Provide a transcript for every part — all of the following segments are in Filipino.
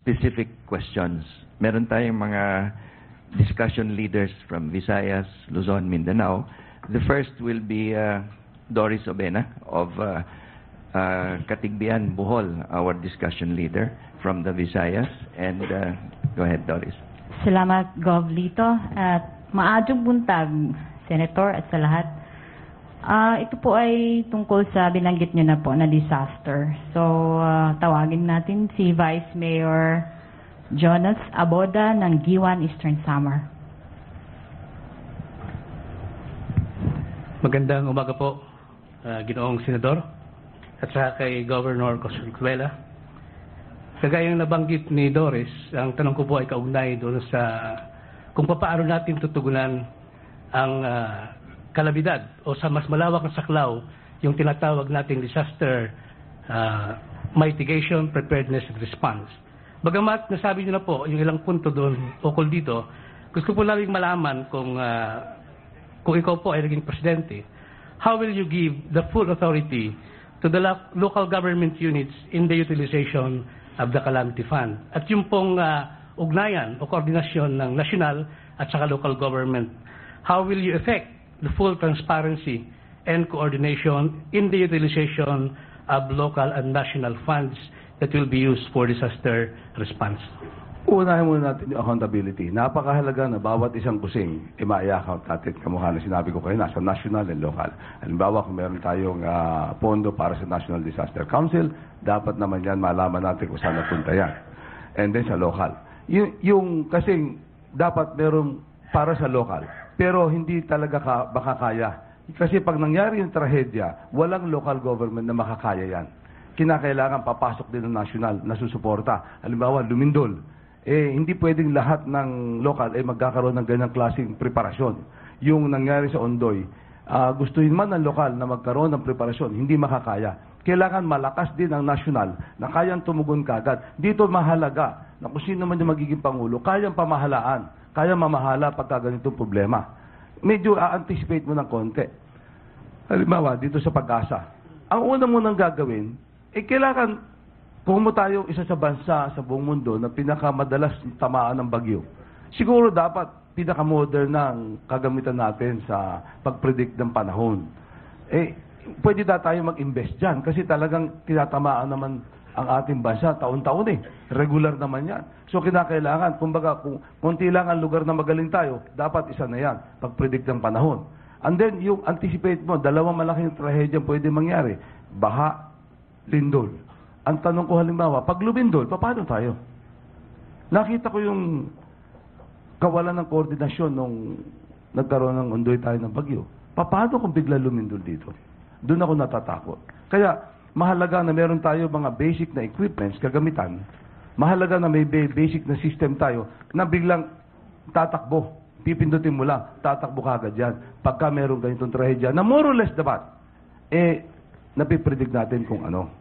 specific questions. Meron tayong mga discussion leaders from Visayas, Luzon, Mindanao. The first will be Doris Obena of Katigbian, Bohol, our discussion leader from the Visayas. And go ahead, Doris. Salamat, Gov. Lito. At maadjong buntag, Senator, at sa lahat. Ito po ay tungkol sa binanggit nyo na po na disaster. So, tawagin natin si Vice Mayor Jonas Aboda ng Giwan, Eastern Samar. Magandang umaga po, Ginoong Senador, at saka kay Governor Cosruela. Kagayang nabanggit ni Doris, ang tanong ko po ay kaugnay doon sa kung paano natin tutugunan ang kalabidad o sa mas malawak na saklaw yung tinatawag nating disaster mitigation, preparedness, and response. Bagamat nasabi niyo na po yung ilang punto doon ukol dito, gusto po namin malaman kung ikaw po ay naging presidente, how will you give the full authority to the local government units in the utilization of the Calamity Fund? At yung pong ugnayan o koordinasyon ng national at saka local government, how will you effect the full transparency and coordination in the utilization of local and national funds that will be used for disaster response? Unahin muna natin yung accountability. Napakahalaga na bawat isang kusing i-account natin. Kamukha na sinabi ko kayo, nasa national and local. Halimbawa, kung meron tayong pondo para sa National Disaster Council, dapat naman yan malaman natin kung saan napunta yan. And then sa local. Yung kasing dapat meron para sa local, pero hindi talaga baka kaya. Kasi pag nangyari yung trahedya, walang local government na makakaya yan. Kinakailangan papasok din ng national na susuporta. Halimbawa, Lumindol. Hindi pwedeng lahat ng local magkakaroon ng ganyang klaseng preparasyon. Yung nangyari sa Ondoy, gustuhin man ng lokal na magkaroon ng preparasyon, hindi makakaya. Kailangan malakas din ang national na kayang tumugon kagad. Dito mahalaga na kung sino man yung magiging pangulo, kayang pamahalaan, kayang mamahala pagka ganitong problema. Medyo a-anticipate mo ng konti. Halimbawa, dito sa Pag-asa, ang una mo nang gagawin, kailangan kung mo tayo isa sa bansa sa buong mundo na pinakamadalas tamaan ng bagyo. Siguro dapat pinakamodern ng kagamitan natin sa pag-predict ng panahon. Pwede na tayo mag-invest dyan kasi talagang tinatamaan naman ang ating bansa taon-taon Regular naman yan. So kinakailangan, kumbaga, kung konti lang ang lugar na magaling tayo, dapat isa na yan, pag-predict ng panahon. And then, yung anticipate mo, dalawang malaking trahedya pwede mangyari. Baha, lindol. Ang tanong ko halimbawa, pag lumindol, paano tayo? Nakita ko yung kawalan ng koordinasyon nung nagkaroon ng Ondoy tayo ng bagyo. Paano kung bigla lumindol dito? Doon ako natatakot. Kaya, mahalaga na meron tayo mga basic na equipments, kagamitan. Mahalaga na may basic na system tayo na biglang tatakbo. Pipindutin mo lang, tatakbo ka agad yan. Pagka meron ganitong trahedya, na more or less dapat, napipredict natin kung ano.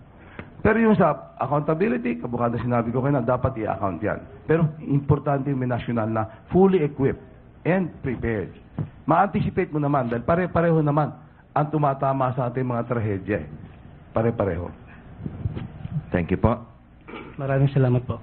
Pero yung sa accountability, kabukada sinabi ko kayo na dapat i-account yan. Pero importante yung may national na fully equipped and prepared. Ma-anticipate mo naman dahil pare-pareho naman ang tumatama sa ating mga trahedya. Pare-pareho. Thank you po. Maraming salamat po.